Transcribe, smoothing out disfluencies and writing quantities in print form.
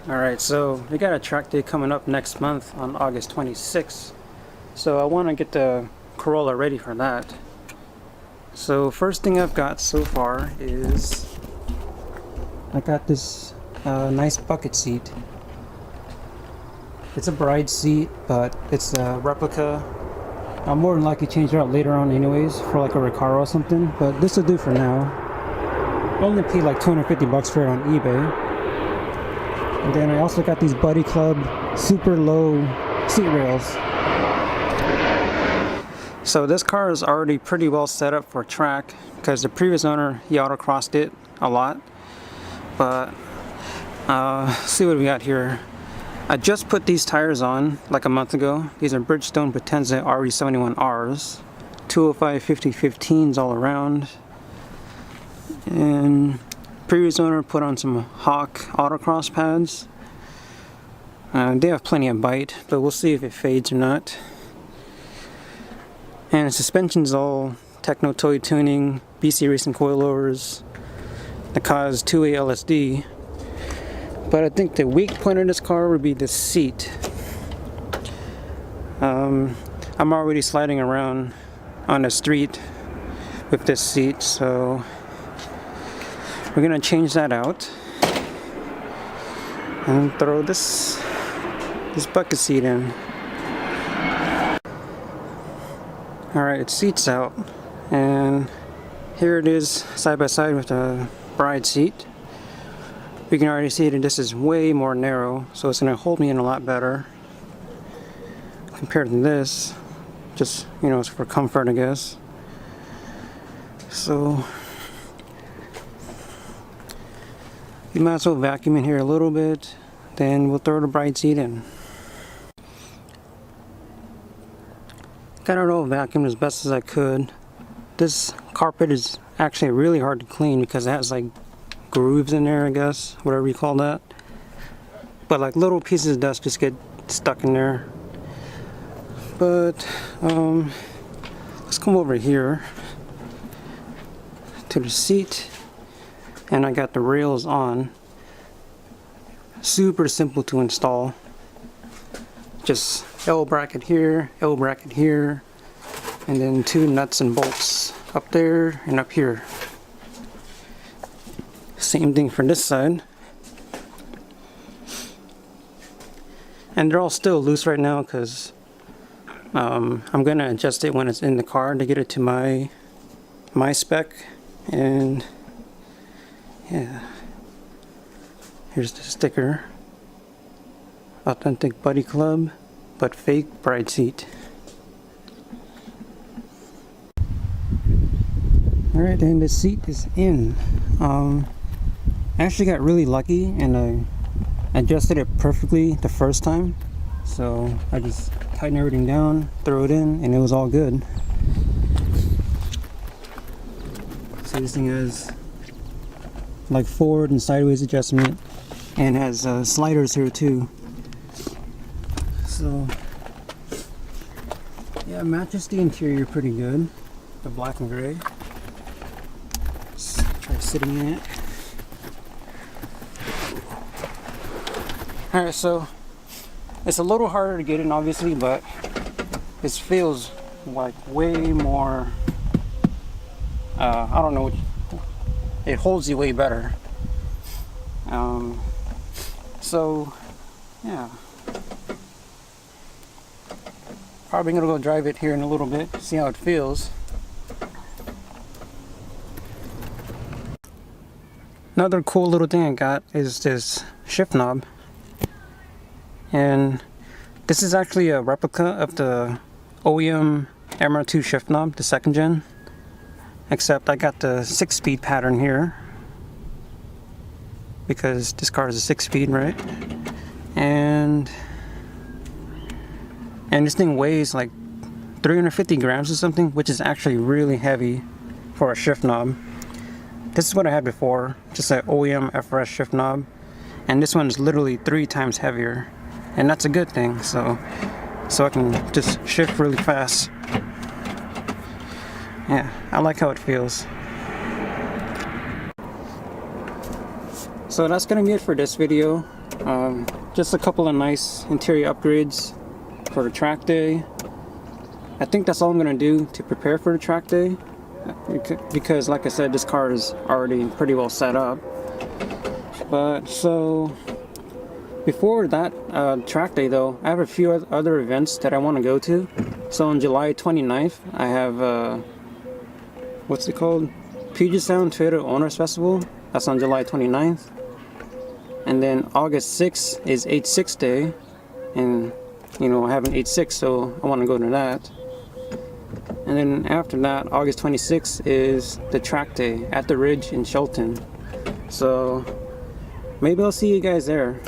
Alright, so we got a track day coming up next month on August 26th. So I want to get the Corolla ready for that. So first thing I've got so far is I got this nice bucket seat. It's a Bride seat, but it's a replica. I'll more than likely change it out later on anyways for like a Recaro or something, but this will do for now. I only paid like 250 bucks for it on eBay. And then I also got these Buddy Club super low seat rails. So this car is already pretty well set up for track because the previous owner, he autocrossed it a lot. But see what we got here. I just put these tires on like a month ago. These are Bridgestone Potenza RE71Rs. 205 5015s all around. And previous owner put on some Hawk autocross pads. They have plenty of bite, but we'll see if it fades or not. And the suspension's all Techno Toy tuning, BC Racing coilovers, the Cause 2A LSD. But I think the weak point of this car would be the seat. I'm already sliding around on the street with this seat, so we're gonna change that out and throw this bucket seat in. Alright, it seats out, and here it is side by side with the Bride seat. We can already see that this is way more narrow, so it's gonna hold me in a lot better compared to this. Just, you know, it's for comfort, I guess. So you might as well vacuum in here a little bit, then we'll throw the Bride seat in. Got it all vacuumed as best as I could. This carpet is actually really hard to clean because it has like grooves in there, I guess, whatever you call that. But like little pieces of dust just get stuck in there. But let's come over here to the seat. And I got the rails on. Super simple to install. Just L bracket here, and then 2 nuts and bolts up there and up here. Same thing for this side. And they're all still loose right now because I'm gonna adjust it when it's in the car to get it to my spec. And yeah, here's the sticker. Authentic Buddy Club, but fake Bride seat. Alright, and the seat is in. I actually got really lucky and I adjusted it perfectly the first time. So I just tightened everything down, throw it in, and it was all good. So this thing has like forward and sideways adjustment, and has sliders here too. So yeah, matches the interior pretty good, the black and gray. Let's try sitting in it. Alright, so it's a little harder to get in obviously, but this feels like way more I don't know, it holds you way better. So yeah, probably gonna go drive it here in a little bit, see how it feels. Another cool little thing I got is this shift knob, and this is actually a replica of the OEM MR2 shift knob, the 2nd gen. Except I got the 6-speed pattern here because this car is a 6-speed, right? And this thing weighs like 350 grams or something, which is actually really heavy for a shift knob. This is what I had before, just an OEM FRS shift knob, and this one is literally 3 times heavier, and that's a good thing. So I can just shift really fast. Yeah, I like how it feels. So that's gonna be it for this video. Just a couple of nice interior upgrades for the track day. I think that's all I'm gonna do to prepare for the track day, because like I said, this car is already pretty well set up. But so before that track day though, I have a few other events that I want to go to. So on July 29th, I have what's it called? Puget Sound Toyota Owners Festival. That's on July 29th. And then August 6th is 86 Day, and you know, I have an 86, so I want to go to that. And then after that, August 26th is the track day at the Ridge in Shelton. So maybe I'll see you guys there.